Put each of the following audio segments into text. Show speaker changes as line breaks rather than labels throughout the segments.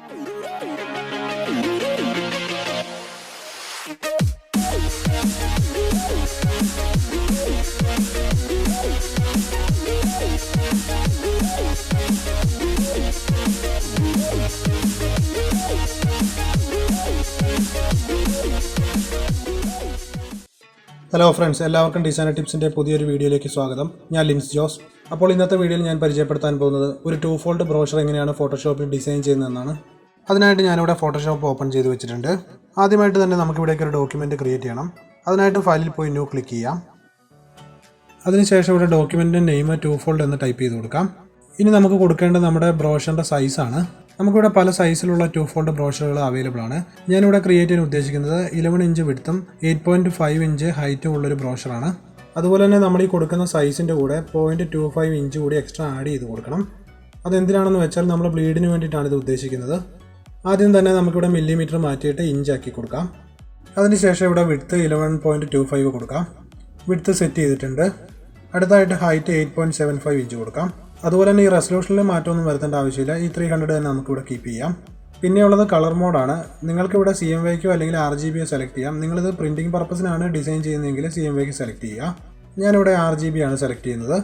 Hello friends, എല്ലാവർക്കും designer ടിപ്സിൻ്റെ പുതിയൊരു വീഡിയോയിലേക്ക് സ്വാഗതം. ഞാൻ ലിൻസ് ജോസ്. അപ്പോൾ ഇന്നത്തെ വീഡിയോയിൽ ഞാൻ പരിചയപ്പെടുത്താൻ പോകുന്നത് ഒരു 2 ഫോൾഡ് ബ്രോഷർ എങ്ങനെയാണ് ഫോട്ടോഷോപ്പിൽ ഡിസൈൻ ചെയ്യുന്നതെന്നാണ്. അതിനായിട്ട് ഞാനിവിടെ ഫോട്ടോഷോപ്പ് ഓപ്പൺ ചെയ്ത് വെച്ചിട്ടുണ്ട്. ആദ്യമായിട്ട് തന്നെ നമുക്കിവിടേക്ക് ഒരു ഡോക്യുമെൻറ്റ് ക്രിയേറ്റ് ചെയ്യണം. അതിനായിട്ട് ഫയലിൽ പോയി ന്യൂ ക്ലിക്ക് ചെയ്യാം. അതിനുശേഷം ഇവിടെ ഡോക്യുമെൻറ്റിൻ്റെ നെയിം 2 ഫോൾഡ് എന്ന് ടൈപ്പ് ചെയ്ത് കൊടുക്കാം. ഇനി നമുക്ക് കൊടുക്കേണ്ടത് നമ്മുടെ ബ്രോഷറിൻ്റെ സൈസാണ്. നമുക്കിവിടെ പല സൈസിലുള്ള 2 ഫോൾഡ് ബ്രോഷറുകൾ അവൈലബിൾ ആണ്. ഞാനിവിടെ ക്രിയേറ്റ് ചെയ്യാൻ ഉദ്ദേശിക്കുന്നത് 11 ഇഞ്ച് വിഡ്ത്തും 8.5 ഇഞ്ച് ഹൈറ്റും ഉള്ളൊരു ബ്രോഷറാണ്. അതുപോലെ തന്നെ നമ്മൾ ഈ കൊടുക്കുന്ന സൈസിൻ്റെ കൂടെ 0.25 ഇഞ്ച് കൂടി എക്സ്ട്രാ ആഡ് ചെയ്ത് കൊടുക്കണം. അതെന്തിനാണെന്ന് വെച്ചാൽ നമ്മൾ ബ്ലീഡിന് വേണ്ടിയിട്ടാണ് ഇത് ഉദ്ദേശിക്കുന്നത്. ആദ്യം തന്നെ നമുക്കിവിടെ മില്ലിമീറ്റർ മാറ്റിയിട്ട് ഇഞ്ചാക്കി കൊടുക്കാം. അതിനുശേഷം ഇവിടെ വിഡ്ത്ത് 11.25 കൊടുക്കാം. വിഡ്ത്ത് സെറ്റ് ചെയ്തിട്ടുണ്ട്. അടുത്തായിട്ട് ഹൈറ്റ് 8.75 ഇഞ്ച് കൊടുക്കാം. അതുപോലെ തന്നെ ഈ റെസൊല്യൂഷനിൽ മാറ്റമൊന്നും വരുത്തേണ്ട ആവശ്യമില്ല. ഈ 300 തന്നെ നമുക്കിവിടെ കീപ്പ് ചെയ്യാം. പിന്നെയുള്ളത് കളർ മോഡാണ്. നിങ്ങൾക്കിവിടെ CMYക്കോ അല്ലെങ്കിൽ RGBയോ സെലക്ട് ചെയ്യാം. നിങ്ങളിത് പ്രിൻറ്റിംഗ് പർപ്പസിനാണ് ഡിസൈൻ ചെയ്യുന്നതെങ്കിൽ CMYക്ക് സെലക്ട് ചെയ്യുക. ഞാനിവിടെ RGB ആണ് സെലക്ട് ചെയ്യുന്നത്.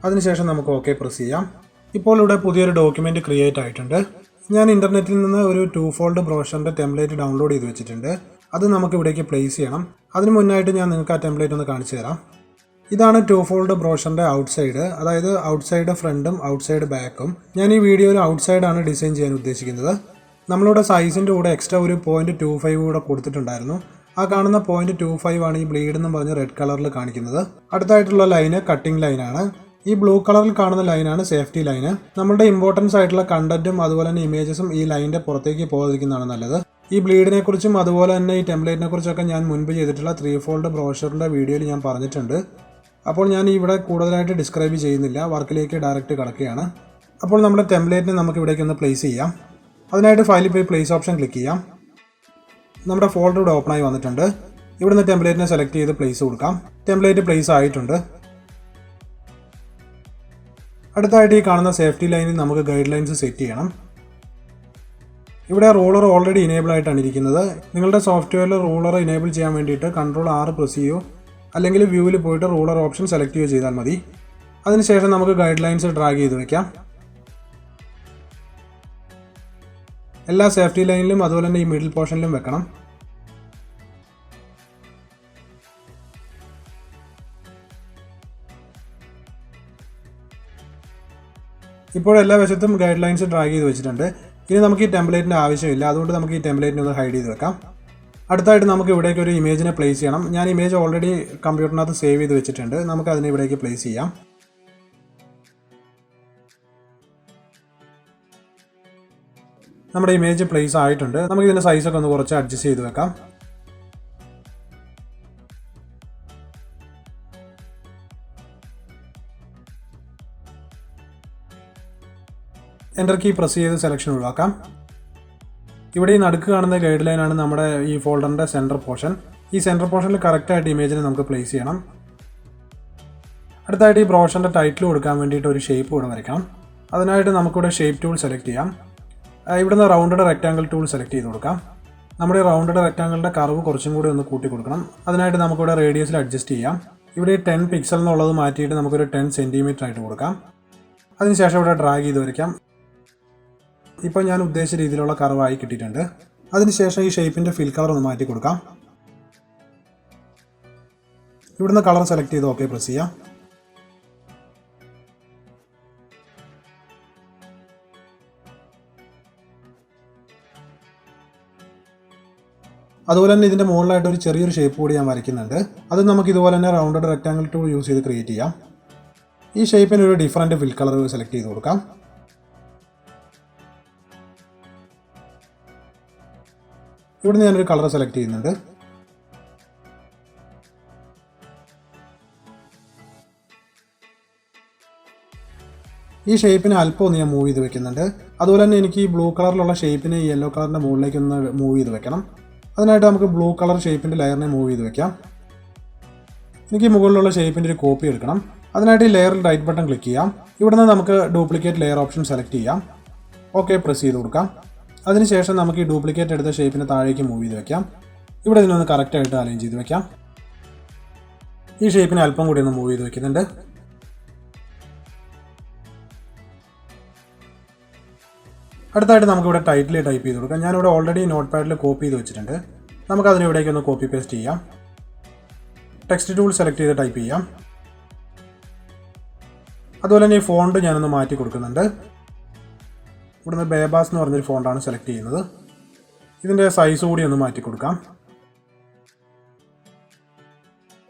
അതിനുശേഷം നമുക്ക് ഓക്കെ പ്രസ് ചെയ്യാം. ഇപ്പോൾ ഇവിടെ പുതിയൊരു ഡോക്യുമെൻറ്റ് ക്രിയേറ്റ് ആയിട്ടുണ്ട്. ഞാൻ ഇൻ്റർനെറ്റിൽ നിന്ന് ഒരു 2 ഫോൾഡ് ബ്രോഷറിൻ്റെ ടെംപ്ലേറ്റ് ഡൗൺലോഡ് ചെയ്ത് വെച്ചിട്ടുണ്ട്. അത് നമുക്ക് ഇവിടേക്ക് പ്ലേസ് ചെയ്യണം. അതിന് മുന്നായിട്ട് ഞാൻ നിങ്ങൾക്ക് ആ ടെംപ്ലേറ്റ് ഒന്ന് കാണിച്ചു തരാം. ഇതാണ് 2 ഫോൾഡ് ബ്രോഷറിൻ്റെ ഔട്ട്സൈഡ്, അതായത് ഔട്ട്സൈഡ് ഫ്രണ്ടും ഔട്ട്സൈഡ് ബാക്കും. ഞാൻ ഈ വീഡിയോയിൽ ഔട്ട്സൈഡാണ് ഡിസൈൻ ചെയ്യാൻ ഉദ്ദേശിക്കുന്നത്. നമ്മളിവിടെ സൈസിൻ്റെ കൂടെ എക്സ്ട്രാ ഒരു 0.25 കൂടെ കൊടുത്തിട്ടുണ്ടായിരുന്നു. ആ കാണുന്ന 0.25 ആണ് ഈ ബ്ലീഡ് എന്ന് പറഞ്ഞ് റെഡ് കളറിൽ കാണിക്കുന്നത്. അടുത്തായിട്ടുള്ള ലൈന് കട്ടിംഗ് ലൈനാണ്. ഈ ബ്ലൂ കളറിൽ കാണുന്ന ലൈനാണ് സേഫ്റ്റി ലൈന്. നമ്മളുടെ ഇമ്പോർട്ടൻസ് ആയിട്ടുള്ള കണ്ടന്റും അതുപോലെ തന്നെ ഇമേജസും ഈ ലൈനിൻ്റെ പുറത്തേക്ക് പോകാതിരിക്കുന്നതാണ് നല്ലത്. ഈ ബ്ലീഡിനെ കുറിച്ചും അതുപോലെ തന്നെ ഈ ടെംപ്ലേറ്റിനെ കുറിച്ചൊക്കെ ഞാൻ മുൻപ് ചെയ്തിട്ടുള്ള 3 ഫോൾഡ് ബ്രോഷറിൻ്റെ വീഡിയോയിൽ ഞാൻ പറഞ്ഞിട്ടുണ്ട്. അപ്പോൾ ഞാൻ ഇവിടെ കൂടുതലായിട്ട് ഡിസ്ക്രൈബ് ചെയ്യുന്നില്ല, വർക്കിലേക്ക് ഡയറക്റ്റ് കടക്കുകയാണ്. അപ്പോൾ നമ്മുടെ ടെംപ്ലേറ്റിനെ നമുക്ക് ഇവിടേക്ക് ഒന്ന് പ്ലേസ് ചെയ്യാം. അതിനായിട്ട് ഫയലിൽ പോയി പ്ലേസ് ഓപ്ഷൻ ക്ലിക്ക് ചെയ്യാം. നമ്മുടെ ഫോൾഡർ ഇവിടെ ഓപ്പണായി വന്നിട്ടുണ്ട്. ഇവിടുന്ന് ടെംപ്ലേറ്റിനെ സെലക്ട് ചെയ്ത് പ്ലേസ് കൊടുക്കാം. ടെംപ്ലേറ്റ് പ്ലേസ് ആയിട്ടുണ്ട്. അടുത്തായിട്ട് ഈ കാണുന്ന സേഫ്റ്റി ലൈനിൽ നമുക്ക് ഗൈഡ് ലൈൻസ് സെറ്റ് ചെയ്യണം. ഇവിടെ റൂളർ ഓൾറെഡി ഇനേബിൾ ആയിട്ടാണ് ഇരിക്കുന്നത്. നിങ്ങളുടെ സോഫ്റ്റ്വെയറിൽ റൂളർ ഇനേബിൾ ചെയ്യാൻ വേണ്ടിയിട്ട് Ctrl+R പ്രസ് ചെയ്യൂ, അല്ലെങ്കിൽ വ്യൂവിൽ പോയിട്ട് റൂളർ ഓപ്ഷൻ സെലക്ട് ചെയ്യുക ചെയ്താൽ മതി. അതിനുശേഷം നമുക്ക് ഗൈഡ് ലൈൻസ് ഡ്രാഗ് ചെയ്ത് വയ്ക്കാം. എല്ലാ സേഫ്റ്റി ലൈനിലും അതുപോലെ തന്നെ ഈ മിഡിൽ പോർഷനിലും വെക്കണം. ഇപ്പോൾ എല്ലാ വശത്തും ഗൈഡ് ലൈൻസ് ഡ്രാഗ് ചെയ്ത് വെച്ചിട്ടുണ്ട്. ഇനി നമുക്ക് ഈ ടെംപ്ലേറ്റിൻ്റെ ആവശ്യമില്ല, അതുകൊണ്ട് നമുക്ക് ഈ ടെംപ്ലേറ്റിനെ ഒന്ന് ഹൈഡ് ചെയ്ത് വെക്കാം. അടുത്തായിട്ട് നമുക്ക് ഇവിടേക്ക് ഒരു ഇമേജിനെ പ്ലേസ് ചെയ്യണം. ഞാൻ ഇമേജ് ഓൾറെഡി കമ്പ്യൂട്ടറിനകത്ത് സേവ് ചെയ്ത് വെച്ചിട്ടുണ്ട്. നമുക്ക് അതിനെ ഇവിടേക്ക് പ്ലേസ് ചെയ്യാം. നമ്മുടെ ഇമേജ് പ്ലേസ് ആയിട്ടുണ്ട്. നമുക്ക് ഇതിൻ്റെ സൈസൊക്കെ ഒന്ന് കുറച്ച് അഡ്ജസ്റ്റ് ചെയ്ത് വെക്കാം. എൻ്റർ കീ പ്രസ് ചെയ്ത് സെലക്ഷൻ ഒഴിവാക്കാം. ഇവിടെ ഈ നടുക്ക് കാണുന്ന ഗൈഡ് ലൈനാണ് നമ്മുടെ ഈ ഫോൾഡറിൻ്റെ സെൻറ്റർ പോർഷൻ. ഈ സെൻറ്റർ പോർഷനിൽ കറക്റ്റായിട്ട് ഇമേജിനെ നമുക്ക് പ്ലേസ് ചെയ്യണം. അടുത്തായിട്ട് ഈ ബ്രോഷറിൻ്റെ ടൈറ്റിൽ കൊടുക്കാൻ വേണ്ടിയിട്ട് ഒരു ഷേപ്പ് ഇവിടെ വരയ്ക്കണം. അതിനായിട്ട് നമുക്കിവിടെ ഷേപ്പ് ടൂൾ സെലക്ട് ചെയ്യാം. ഇവിടുന്ന് റൗണ്ടഡ് റെക്റ്റാങ്കിൾ ടൂൾ സെലക്ട് ചെയ്ത് കൊടുക്കാം. നമ്മുടെ ഈ റൗണ്ടഡ് റെക്റ്റാങ്കിളിൻ്റെ കർവ് കുറച്ചും കൂടി ഒന്ന് കൂട്ടി കൊടുക്കണം. അതിനായിട്ട് നമുക്കിവിടെ റേഡിയസിൽ അഡ്ജസ്റ്റ് ചെയ്യാം. ഇവിടെ ഈ 10 പിക്സൽ എന്നുള്ളത് മാറ്റിയിട്ട് നമുക്കൊരു 10 സെൻറ്റിമീറ്റർ ആയിട്ട് കൊടുക്കാം. അതിനുശേഷം ഇവിടെ ഡ്രാഗ് ചെയ്ത് വരയ്ക്കാം. ഇപ്പോൾ ഞാൻ ഉദ്ദേശിച്ച രീതിയിലുള്ള കർവായി കിട്ടിയിട്ടുണ്ട്. അതിനുശേഷം ഈ ഷേപ്പിൻ്റെ ഫിൽ കളർ ഒന്ന് മാറ്റി കൊടുക്കാം. ഇവിടുന്ന് കളർ സെലക്ട് ചെയ്ത് ഓക്കെ പ്രസ് ചെയ്യാം. അതുപോലെ തന്നെ ഇതിൻ്റെ മുകളിലായിട്ട് ഒരു ചെറിയൊരു ഷേപ്പ് കൂടി ഞാൻ വരയ്ക്കുന്നുണ്ട്. അത് നമുക്ക് ഇതുപോലെ തന്നെ റൗണ്ടഡ് റെക്റ്റാങ്കിൾ ടൂൾ യൂസ് ചെയ്ത് ക്രിയേറ്റ് ചെയ്യാം. ഈ ഷേപ്പിന് ഒരു ഡിഫറൻറ്റ് ഫിൽ കളർ സെലക്ട് ചെയ്ത് കൊടുക്കാം. ഇവിടുന്ന് ഞാനൊരു കളർ സെലക്ട് ചെയ്യുന്നുണ്ട്. ഈ ഷേപ്പിന് അല്പം ഒന്ന് ഞാൻ മൂവ് ചെയ്ത് വെക്കുന്നുണ്ട്. അതുപോലെ തന്നെ എനിക്ക് ഈ ബ്ലൂ കളറിലുള്ള ഷേപ്പിനെ ഈ യെല്ലോ കളറിൻ്റെ മുകളിലേക്ക് ഒന്ന് മൂവ് ചെയ്ത് വെക്കണം. അതിനായിട്ട് നമുക്ക് ബ്ലൂ കളർ ഷേപ്പിൻ്റെ ലെയറിനെ മൂവ് ചെയ്ത് വെക്കാം. എനിക്ക് മുകളിലുള്ള ഷേപ്പിൻ്റെ ഒരു കോപ്പി എടുക്കണം. അതിനായിട്ട് ഈ ലെയറിൽ റൈറ്റ് ബട്ടൺ ക്ലിക്ക് ചെയ്യാം. ഇവിടുന്ന് നമുക്ക് ഡ്യൂപ്ലിക്കേറ്റ് ലെയർ ഓപ്ഷൻ സെലക്ട് ചെയ്യാം. ഓക്കെ പ്രസ് ചെയ്ത് കൊടുക്കാം. അതിനുശേഷം നമുക്ക് ഈ ഡ്യൂപ്ലിക്കേറ്റ് എടുത്ത ഷേപ്പിനെ താഴേക്ക് മൂവ് ചെയ്ത് വെക്കാം. ഇവിടെ ഇതിനൊന്ന് കറക്റ്റായിട്ട് അലൈൻ ചെയ്ത് വെക്കാം. ഈ ഷേപ്പിനെ അല്പം കൂടി ഒന്ന് മൂവ് ചെയ്ത് വെക്കുന്നുണ്ട്. അടുത്തായിട്ട് നമുക്കിവിടെ ടൈറ്റിൽ ടൈപ്പ് ചെയ്ത് കൊടുക്കാം. ഞാനിവിടെ ഓൾറെഡി നോട്ട് പാഡിൽ കോപ്പി ചെയ്ത് വെച്ചിട്ടുണ്ട്. നമുക്കതിന് ഇവിടേക്ക് ഒന്ന് കോപ്പി പേസ്റ്റ് ചെയ്യാം. ടെക്സ്റ്റ് ടൂൾ സെലക്ട് ചെയ്ത് ടൈപ്പ് ചെയ്യാം. അതുപോലെ തന്നെ ഈ ഫോണ്ട് ഞാനൊന്ന് മാറ്റി കൊടുക്കുന്നുണ്ട്. ഇവിടുന്ന് ബേബാസ് എന്ന് പറഞ്ഞൊരു ഫോണ്ടാണ് സെലക്ട് ചെയ്യുന്നത്. ഇതിൻ്റെ സൈസ് കൂടി ഒന്ന് മാറ്റി കൊടുക്കാം.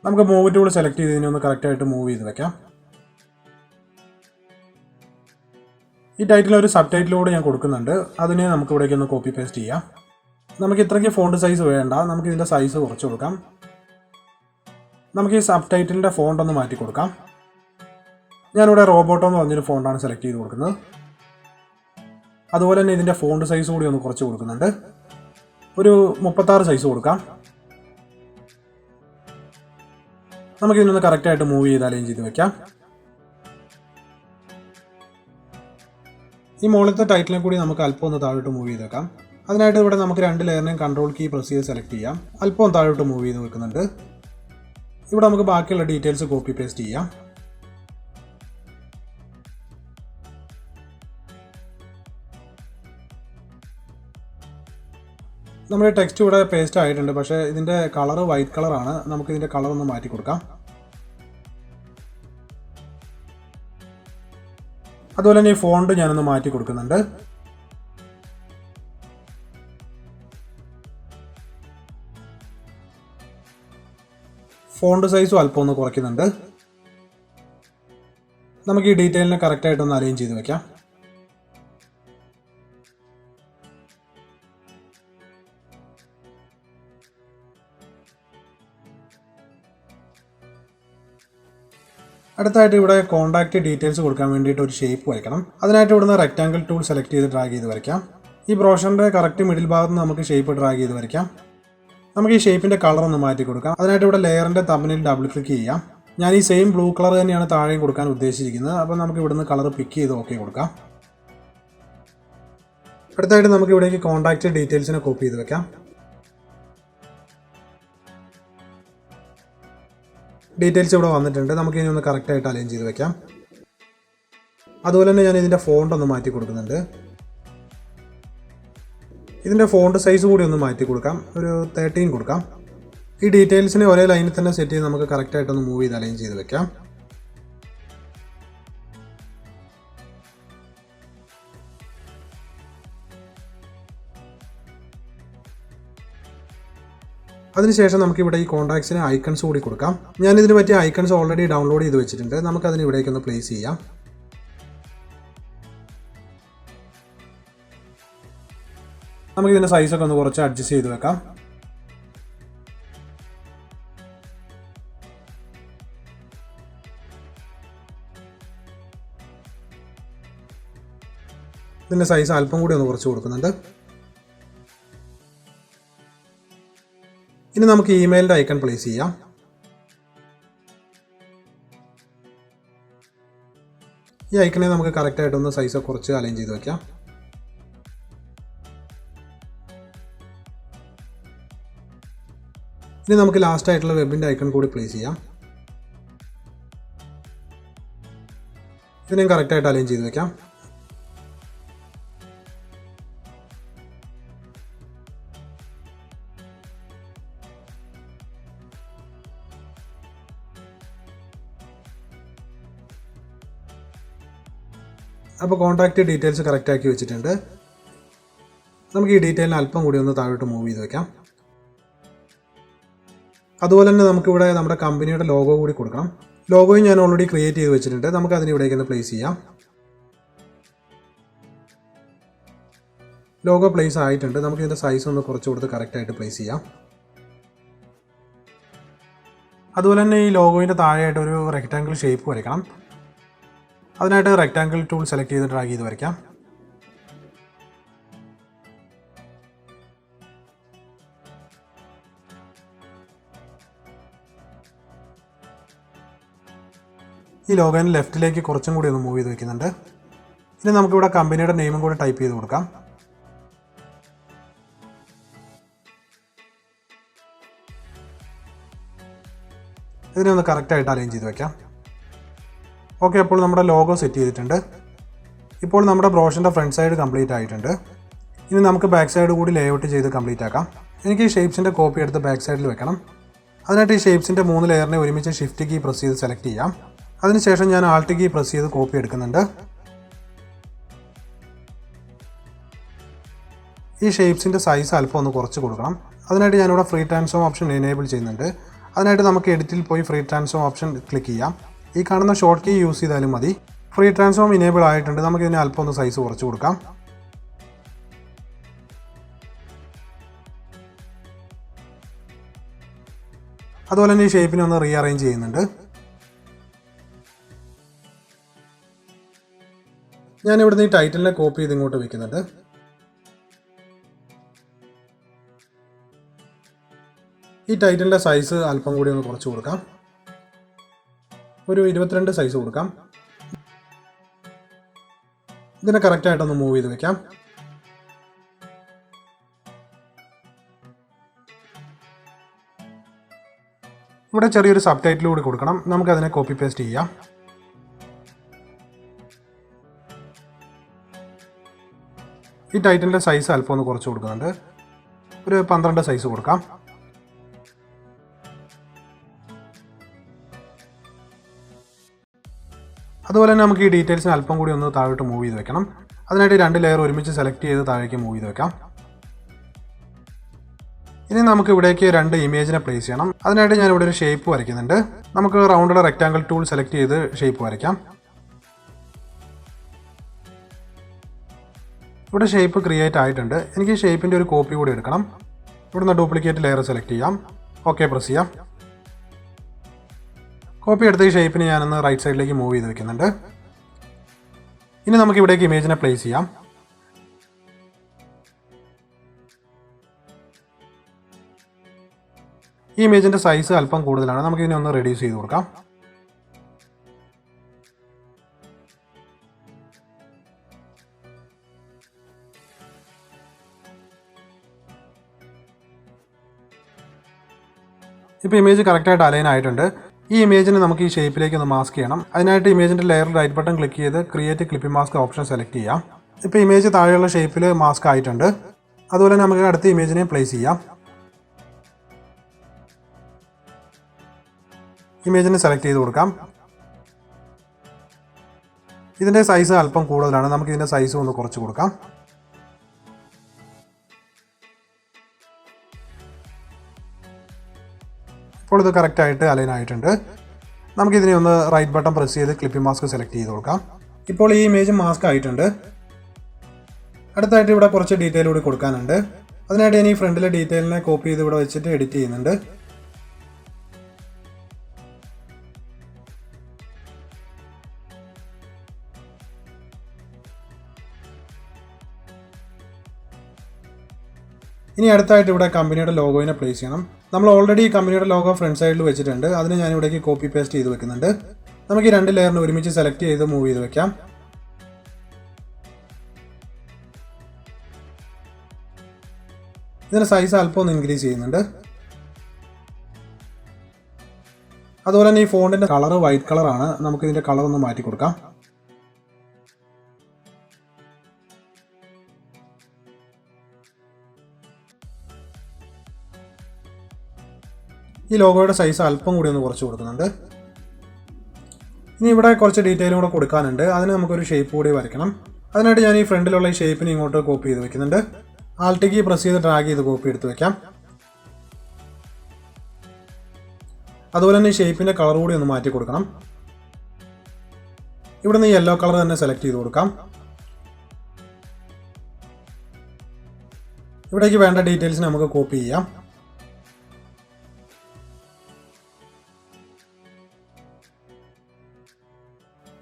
നമുക്ക് മൂവ് ടൂൾ സെലക്ട് ചെയ്ത് ഇതിനെ ഒന്ന് കറക്റ്റായിട്ട് മൂവ് ചെയ്ത് വെക്കാം. ഈ ടൈറ്റിൽ ഒരു സബ് ടൈറ്റിലൂടെ ഞാൻ കൊടുക്കുന്നുണ്ട്. അതിനെ നമുക്ക് ഇവിടേക്ക് ഒന്ന് കോപ്പി പേസ്റ്റ് ചെയ്യാം. നമുക്ക് ഇത്രയ്ക്ക് ഫോണ്ട് സൈസ് വേണ്ട, നമുക്ക് ഇതിൻ്റെ സൈസ് കുറച്ച് കൊടുക്കാം. നമുക്ക് ഈ സബ് ടൈറ്റിലിൻ്റെ ഫോണ്ട് ഒന്ന് മാറ്റി കൊടുക്കാം. ഞാനിവിടെ റോബോട്ടോ എന്ന് പറഞ്ഞൊരു ഫോണ്ടാണ് സെലക്ട് ചെയ്ത് കൊടുക്കുന്നത്. അതുപോലെ തന്നെ ഇതിൻ്റെ ഫോണ്ട് സൈസ് കൂടി ഒന്ന് കുറച്ച് കൊടുക്കുന്നുണ്ട്. ഒരു 36 സൈസ് കൊടുക്കാം. നമുക്കിതിനൊന്ന് കറക്റ്റായിട്ട് മൂവ് ചെയ്ത് അലൈൻ ചെയ്ത് വെക്കാം. ഈ മുകളിലത്തെ ടൈറ്റിലിനെ കൂടി നമുക്ക് അല്പം ഒന്ന് താഴോട്ട് മൂവ് ചെയ്ത് വെക്കാം. അതിനായിട്ട് ഇവിടെ നമുക്ക് 2 ലെയറിനെയും കൺട്രോൾ കീ പ്രസ് ചെയ്ത് സെലക്ട് ചെയ്യാം. അല്പം താഴോട്ട് മൂവ് ചെയ്ത് വെക്കുന്നുണ്ട്. ഇവിടെ നമുക്ക് ബാക്കിയുള്ള ഡീറ്റെയിൽസ് കോപ്പി പേസ്റ്റ് ചെയ്യാം. നമ്മുടെ ടെക്സ്റ്റ് ഇവിടെ പേസ്റ്റ് ആയിട്ടുണ്ട്, പക്ഷേ ഇതിൻ്റെ കളർ വൈറ്റ് കളറാണ്. നമുക്ക് ഇതിൻ്റെ കളർ ഒന്ന് മാറ്റി കൊടുക്കാം. അതുപോലെ തന്നെ ഈ ഫോണ്ട് ഞാനൊന്ന് മാറ്റി കൊടുക്കുന്നുണ്ട്. ഫോണ്ട് സൈസും അല്പം ഒന്ന് കുറയ്ക്കുന്നുണ്ട്. നമുക്ക് ഈ ഡീറ്റെയിലിനെ കറക്റ്റായിട്ടൊന്ന് അലൈൻ ചെയ്ത് വെക്കാം. അടുത്തായിട്ട് ഇവിടെ കോൺടാക്റ്റ് ഡീറ്റെയിൽസ് കൊടുക്കാൻ വേണ്ടിയിട്ട് ഒരു ഷേപ്പ് വരയ്ക്കണം. അതിനായിട്ട് ഇവിടുന്ന് റെക്റ്റാങ്കിൾ ടൂൾ സെലക്ട് ചെയ്ത് ഡ്രാഗ് ചെയ്ത് വരയ്ക്കാം. ഈ ബ്രോഷറിൻ്റെ കറക്റ്റ് മിഡിൽ ഭാഗത്ത് നിന്ന് നമുക്ക് ഷേപ്പ് ഡ്രാഗ് ചെയ്ത് വരയ്ക്കാം. നമുക്ക് ഈ ഷേപ്പിൻ്റെ കളർ ഒന്ന് മാറ്റി കൊടുക്കാം. അതിനായിട്ട് ഇവിടെ ലെയറിൻ്റെ തമ്മിൽ ഡബിൾ ക്ലിക്ക് ചെയ്യാം. ഞാൻ ഈ സെയിം ബ്ലൂ കളർ തന്നെയാണ് താഴെയും കൊടുക്കാൻ ഉദ്ദേശിച്ചിരിക്കുന്നത്. അപ്പോൾ നമുക്ക് ഇവിടുന്ന് കളർ പിക്ക് ചെയ്ത് ഓക്കെ കൊടുക്കാം. അടുത്തായിട്ട് നമുക്ക് ഇവിടേക്ക് കോൺടാക്റ്റ് ഡീറ്റെയിൽസിനെ കോപ്പി ചെയ്ത് വെക്കാം. ഡീറ്റെയിൽസ് ഇവിടെ വന്നിട്ടുണ്ട്. നമുക്ക് ഇനി ഒന്ന് കറക്റ്റായിട്ട് അലൈൻ ചെയ്ത് വെക്കാം. അതുപോലെ തന്നെ ഞാൻ ഇതിൻ്റെ ഫോണ്ട് ഒന്ന് മാറ്റി കൊടുക്കുന്നുണ്ട്. ഇതിൻ്റെ ഫോണ്ട് സൈസ് കൂടി ഒന്ന് മാറ്റി കൊടുക്കാം. ഒരു 13 കൊടുക്കാം. ഈ ഡീറ്റെയിൽസിനെ ഒരേ ലൈനിൽ തന്നെ സെറ്റ് ചെയ്ത് നമുക്ക് കറക്റ്റായിട്ടൊന്ന് മൂവ് ചെയ്ത് അലൈൻ ചെയ്ത് വെക്കാം. അതിനുശേഷം നമുക്കിവിടെ ഈ കോൺടാക്ട്സിന് ഐക്കൺസ് കൂടി കൊടുക്കാം. ഞാനിതിന് പറ്റിയ ഐക്കൺസ് ഓൾറെഡി ഡൗൺലോഡ് ചെയ്ത് വെച്ചിട്ടുണ്ട്. നമുക്കതിന് ഇവിടേക്കൊന്ന് പ്ലേസ് ചെയ്യാം. നമുക്കിതിൻ്റെ സൈസൊക്കെ ഒന്ന് കുറച്ച് അഡ്ജസ്റ്റ് ചെയ്ത് വെക്കാം. ഇതിൻ്റെ സൈസ് അല്പം കൂടി ഒന്ന് കുറച്ച് കൊടുക്കുന്നുണ്ട്. ഇനി നമുക്ക് ഇമെയിലിൻ്റെ ഐക്കൺ പ്ലേസ് ചെയ്യാം. ഈ ഐക്കണെ നമുക്ക് കറക്റ്റായിട്ടൊന്ന് സൈസ് കുറച്ച് അലൈൻ ചെയ്ത് വയ്ക്കാം. ഇനി നമുക്ക് ലാസ്റ്റ് ആയിട്ടുള്ള വെബിൻ്റെ ഐക്കൺ കൂടി പ്ലേസ് ചെയ്യാം. ഇതിനെയും കറക്റ്റായിട്ട് അലൈൻ ചെയ്ത് വയ്ക്കാം. അപ്പോൾ കോൺടാക്റ്റ് ഡീറ്റെയിൽസ് കറക്റ്റാക്കി വെച്ചിട്ടുണ്ട്. നമുക്ക് ഈ ഡീറ്റെയിലിന് അല്പം കൂടി ഒന്ന് താഴോട്ട് മൂവ് ചെയ്ത് വെക്കാം. അതുപോലെ തന്നെ നമുക്കിവിടെ നമ്മുടെ കമ്പനിയുടെ ലോഗോ കൂടി കൊടുക്കണം. ലോഗോയും ഞാൻ ഓൾറെഡി ക്രിയേറ്റ് ചെയ്ത് വെച്ചിട്ടുണ്ട്. നമുക്ക് അതിന് ഇവിടേക്ക് ഒന്ന് പ്ലേസ് ചെയ്യാം. ലോഗോ പ്ലേസ് ആയിട്ടുണ്ട്. നമുക്ക് ഇതിൻ്റെ സൈസ് ഒന്ന് കുറച്ച് കൊടുത്ത് കറക്റ്റായിട്ട് പ്ലേസ് ചെയ്യാം. അതുപോലെ തന്നെ ഈ ലോഗോയിൻ്റെ താഴെയായിട്ട് ഒരു റെക്റ്റാങ്കിൾ ഷേപ്പ് വരയ്ക്കണം. അതിനായിട്ട് റെക്റ്റാങ്കിൾ ടൂൾ സെലക്ട് ചെയ്ത് ഡ്രാഗ് ചെയ്ത് വരയ്ക്കാം. ഈ ലോഗോയിന് ലെഫ്റ്റിലേക്ക് കുറച്ചും കൂടി ഒന്ന് മൂവ് ചെയ്ത് വെക്കുന്നുണ്ട്. ഇനി നമുക്കിവിടെ കമ്പനിയുടെ നെയിമും കൂടി ടൈപ്പ് ചെയ്ത് കൊടുക്കാം. ഇതിനെ ഒന്ന് കറക്റ്റായിട്ട് അലൈൻ ചെയ്ത് വയ്ക്കാം. ഓക്കെ, അപ്പോൾ നമ്മുടെ ലോഗോ സെറ്റ് ചെയ്തിട്ടുണ്ട്. ഇപ്പോൾ നമ്മുടെ ബ്രോഷറിൻ്റെ ഫ്രണ്ട് സൈഡ് കംപ്ലീറ്റ് ആയിട്ടുണ്ട്. ഇനി നമുക്ക് ബാക്ക് സൈഡ് കൂടി ലേഔട്ട് ചെയ്ത് കംപ്ലീറ്റ് ആക്കാം. എനിക്ക് ഈ ഷേപ്സിൻ്റെ കോപ്പി എടുത്ത് ബാക്ക് സൈഡിൽ വെക്കണം. അതിനായിട്ട് ഈ ഷേപ്സിൻ്റെ 3 ലെയറിനെ ഒരുമിച്ച് ഷിഫ്റ്റ് കീ പ്രസ് ചെയ്ത് സെലക്ട് ചെയ്യാം. അതിനുശേഷം ഞാൻ ആൾട്ട് കീ പ്രസ് ചെയ്ത് കോപ്പി എടുക്കുന്നുണ്ട്. ഈ ഷേപ്സിൻ്റെ സൈസ് അല്പം ഒന്ന് കുറച്ച് കൊടുക്കണം. അതിനായിട്ട് ഞാനിവിടെ ഫ്രീ ട്രാൻസ്ഫോം ഓപ്ഷൻ എനേബിൾ ചെയ്യുന്നുണ്ട്. അതിനായിട്ട് നമുക്ക് എഡിറ്റിൽ പോയി ഫ്രീ ട്രാൻസ്ഫോം ഓപ്ഷൻ ക്ലിക്ക് ചെയ്യാം. ഈ കാണുന്ന ഷോർട്ട് കീ യൂസ് ചെയ്താലും മതി. ഫ്രീ ട്രാൻസ്ഫോം ഇനേബിൾ ആയിട്ടുണ്ട്. നമുക്ക് ഇതിന് അല്പം ഒന്ന് സൈസ് കുറച്ച് കൊടുക്കാം. അതുപോലെ തന്നെ ഈ ഷേപ്പിനെ ഒന്ന് റീഅറേഞ്ച് ചെയ്യുന്നുണ്ട്. ഞാനിവിടുന്ന് ഈ ടൈറ്റിലിനെ കോപ്പി ചെയ്ത് ഇങ്ങോട്ട് വെക്കുന്നുണ്ട്. ഈ ടൈറ്റിലിൻ്റെ സൈസ് അല്പം കൂടി ഒന്ന് കുറച്ച് കൊടുക്കാം. ഒരു 22 സൈസ് കൊടുക്കാം. ഇതിനെ കറക്റ്റായിട്ടൊന്ന് മൂവ് ചെയ്ത് വെക്കാം. ഇവിടെ ചെറിയൊരു സബ് ടൈറ്റിൽ കൂടി കൊടുക്കണം. നമുക്കതിനെ കോപ്പി പേസ്റ്റ് ചെയ്യാം. ഈ ടൈറ്റിലിൻ്റെ സൈസ് അല്പം ഒന്ന് കുറച്ച് കൊടുക്കുന്നുണ്ട്. ഒരു 12 സൈസ് കൊടുക്കാം. അതുപോലെ തന്നെ നമുക്ക് ഈ ഡീറ്റെയിൽസിന് അല്പം കൂടി ഒന്ന് താഴോട്ട് മൂവ് ചെയ്ത് വെക്കണം. അതിനായിട്ട് 2 ലെയർ ഒരുമിച്ച് സെലക്ട് ചെയ്ത് താഴേക്ക് മൂവ് ചെയ്ത് വെക്കാം. ഇനി നമുക്ക് ഇവിടേക്ക് 2 ഇമേജിനെ പ്ലേസ് ചെയ്യണം. അതിനായിട്ട് ഞാൻ ഇവിടെ ഒരു ഷേപ്പ് വരയ്ക്കുന്നുണ്ട്. നമുക്ക് റൗണ്ടുള്ള റെക്റ്റാങ്കിൾ ടൂൾ സെലക്ട് ചെയ്ത് ഷേപ്പ് വരയ്ക്കാം. ഇവിടെ ഷേപ്പ് ക്രിയേറ്റ് ആയിട്ടുണ്ട്. എനിക്ക് ഈ ഷേപ്പിൻ്റെ ഒരു കോപ്പി കൂടി എടുക്കണം. ഇവിടുന്ന് ഡ്യൂപ്ലിക്കേറ്റ് ലെയർ സെലക്ട് ചെയ്യാം. ഓക്കെ പ്രസ് ചെയ്യാം. കോപ്പി എടുത്ത ഈ ഷേപ്പിന് ഞാനൊന്ന് റൈറ്റ് സൈഡിലേക്ക് മൂവ് ചെയ്ത് വെക്കുന്നുണ്ട്. ഇനി നമുക്ക് ഇവിടേക്ക് ഇമേജിനെ പ്ലേസ് ചെയ്യാം. ഈ ഇമേജിൻ്റെ സൈസ് അല്പം കൂടുതലാണ്. നമുക്കിതിനെ ഒന്ന് റെഡ്യൂസ് ചെയ്ത് കൊടുക്കാം. ഇപ്പോൾ ഇമേജ് കറക്റ്റായിട്ട് അലൈൻ ആയിട്ടുണ്ട്. ഈ ഇമേജിനെ നമുക്ക് ഈ ഷേപ്പിലേക്ക് ഒന്ന് മാസ്ക് ചെയ്യണം. അതിനായിട്ട് ഇമേജിൻ്റെ ലെയറിൽ റൈറ്റ് ബട്ടൺ ക്ലിക്ക് ചെയ്ത് create clipping mask option select ചെയ്യാം. ഇപ്പോൾ ഇമേജ് താഴെയുള്ള ഷേപ്പിൽ മാസ്ക് ആയിട്ടുണ്ട്. അതുപോലെ നമുക്ക് അടുത്ത ഇമേജിനെ പ്ലേസ് ചെയ്യാം. ഇമേജിനെ സെലക്ട് ചെയ്ത് കൊടുക്കാം. ഇതിൻ്റെ സൈസ് അല്പം കൂടുതലാണ്. നമുക്ക് ഇതിൻ്റെ സൈസ് ഒന്ന് കുറച്ച് കൊടുക്കാം. ഇപ്പോൾ ഇത് കറക്റ്റായിട്ട് അലൈൻ ആയിട്ടുണ്ട്. നമുക്കിതിനെ ഒന്ന് റൈറ്റ് ബട്ടൺ പ്രസ് ചെയ്ത് ക്ലിപ്പിംഗ് മാസ്ക് സെലക്ട് ചെയ്ത് കൊടുക്കാം. ഇപ്പോൾ ഈ ഇമേജ് മാസ്ക് ആയിട്ടുണ്ട്. അടുത്തായിട്ട് ഇവിടെ കുറച്ച് ഡീറ്റെയിൽ കൂടി കൊടുക്കാനുണ്ട്. അതിനായിട്ട് ഞാൻ ഈ ഫ്രണ്ടിലെ ഡീറ്റെയിലിനെ കോപ്പി ചെയ്ത് ഇവിടെ വെച്ചിട്ട് എഡിറ്റ് ചെയ്യുന്നുണ്ട്. ഇനി അടുത്തായിട്ട് ഇവിടെ കമ്പനിയുടെ ലോഗോയിനെ പ്ലേസ് ചെയ്യണം. നമ്മൾ ഓൾറെഡി ഈ കമ്പനിയുടെ ലോഗോ ഫ്രണ്ട് സൈഡിൽ വെച്ചിട്ടുണ്ട്. അതിന് ഞാൻ ഇവിടേക്ക് കോപ്പി പേസ്റ്റ് ചെയ്ത് വെക്കുന്നുണ്ട്. നമുക്ക് ഈ 2 ലെയറിന് ഒരുമിച്ച് സെലക്ട് ചെയ്ത് മൂവ് ചെയ്ത് വെക്കാം. ഇതിൻ്റെ സൈസ് അല്പം ഒന്ന് ഇൻക്രീസ് ചെയ്യുന്നുണ്ട്. അതുപോലെ തന്നെ ഈ ഫോണ്ടിൻ്റെ കളർ വൈറ്റ് കളറാണ്. നമുക്ക് ഇതിൻ്റെ കളർ ഒന്ന് മാറ്റി കൊടുക്കാം. ഈ ലോഗോയുടെ സൈസ് അല്പം കൂടി ഒന്ന് കുറച്ച് കൊടുക്കുന്നുണ്ട്. ഇനി ഇവിടെ കുറച്ച് ഡീറ്റെയിലും കൂടെ കൊടുക്കാനുണ്ട്. അതിന് നമുക്കൊരു ഷേപ്പ് കൂടി വരയ്ക്കണം. അതിനായിട്ട് ഞാൻ ഈ ഫ്രണ്ടിലുള്ള ഈ ഷേപ്പിനെ ഇങ്ങോട്ട് കോപ്പി ചെയ്ത് വെക്കുന്നുണ്ട്. ആൾട്ട് കീ പ്രസ് ചെയ്ത് ഡ്രാഗ് ചെയ്ത് കോപ്പി എടുത്ത് വെക്കാം. അതുപോലെ തന്നെ ഈ ഷേപ്പിൻ്റെ കളർ കൂടി ഒന്ന് മാറ്റി കൊടുക്കണം. ഇവിടെ നിന്ന് യെല്ലോ കളർ തന്നെ സെലക്ട് ചെയ്ത് കൊടുക്കാം. ഇവിടേക്ക് വേണ്ട ഡീറ്റെയിൽസ് നമുക്ക് കോപ്പി ചെയ്യാം.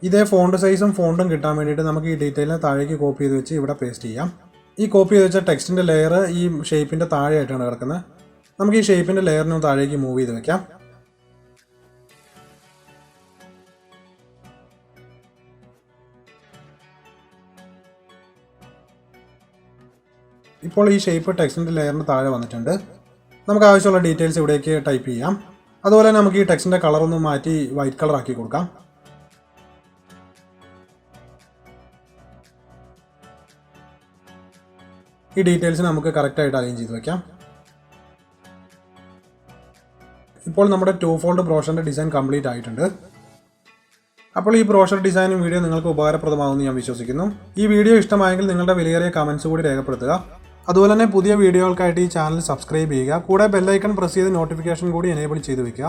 ഇതേ ഫോണ്ട് സൈസും ഫോണ്ടും കിട്ടാൻ വേണ്ടിയിട്ട് നമുക്ക് ഈ ഡീറ്റെയിലിനെ താഴേക്ക് കോപ്പി ചെയ്ത് വെച്ച് ഇവിടെ പേസ്റ്റ് ചെയ്യാം. ഈ കോപ്പി ചെയ്ത് വെച്ച ടെക്സ്റ്റിൻ്റെ ലെയർ ഈ ഷേപ്പിൻ്റെ താഴെയായിട്ടാണ് കിടക്കുന്നത്. നമുക്ക് ഈ ഷേപ്പിൻ്റെ ലെയറിന് താഴേക്ക് മൂവ് ചെയ്ത് വെക്കാം. ഇപ്പോൾ ഈ ഷേപ്പ് ടെക്സ്റ്റിൻ്റെ ലെയറിന് താഴെ വന്നിട്ടുണ്ട്. നമുക്ക് ആവശ്യമുള്ള ഡീറ്റെയിൽസ് ഇവിടേക്ക് ടൈപ്പ് ചെയ്യാം. അതുപോലെ തന്നെ നമുക്ക് ഈ ടെക്സ്റ്റിൻ്റെ കളറൊന്ന് മാറ്റി വൈറ്റ് കളർ ആക്കി കൊടുക്കാം. ഈ ഡീറ്റെയിൽസ് നമുക്ക് കറക്റ്റായിട്ട് അറേഞ്ച് ചെയ്ത് വയ്ക്കാം. ഇപ്പോൾ നമ്മുടെ 2 ഫോൾഡ് ബ്രോഷറിൻ്റെ ഡിസൈൻ കംപ്ലീറ്റ് ആയിട്ടുണ്ട്. അപ്പോൾ ഈ ബ്രോഷർ ഡിസൈനും വീഡിയോ നിങ്ങൾക്ക് ഉപകാരപ്രദമാകുമെന്ന് ഞാൻ വിശ്വസിക്കുന്നു. ഈ വീഡിയോ ഇഷ്ടമായെങ്കിൽ നിങ്ങളുടെ വിലയേറിയ കമൻസ് കൂടി രേഖപ്പെടുത്തുക. അതുപോലെ തന്നെ പുതിയ വീഡിയോകൾക്കായിട്ട് ഈ ചാനൽ സബ്സ്ക്രൈബ് ചെയ്യുക. കൂടെ ബെല്ലൈക്കൺ പ്രസ് ചെയ്ത് നോട്ടിഫിക്കേഷൻ കൂടി എനേബിൾ ചെയ്ത് വയ്ക്കുക.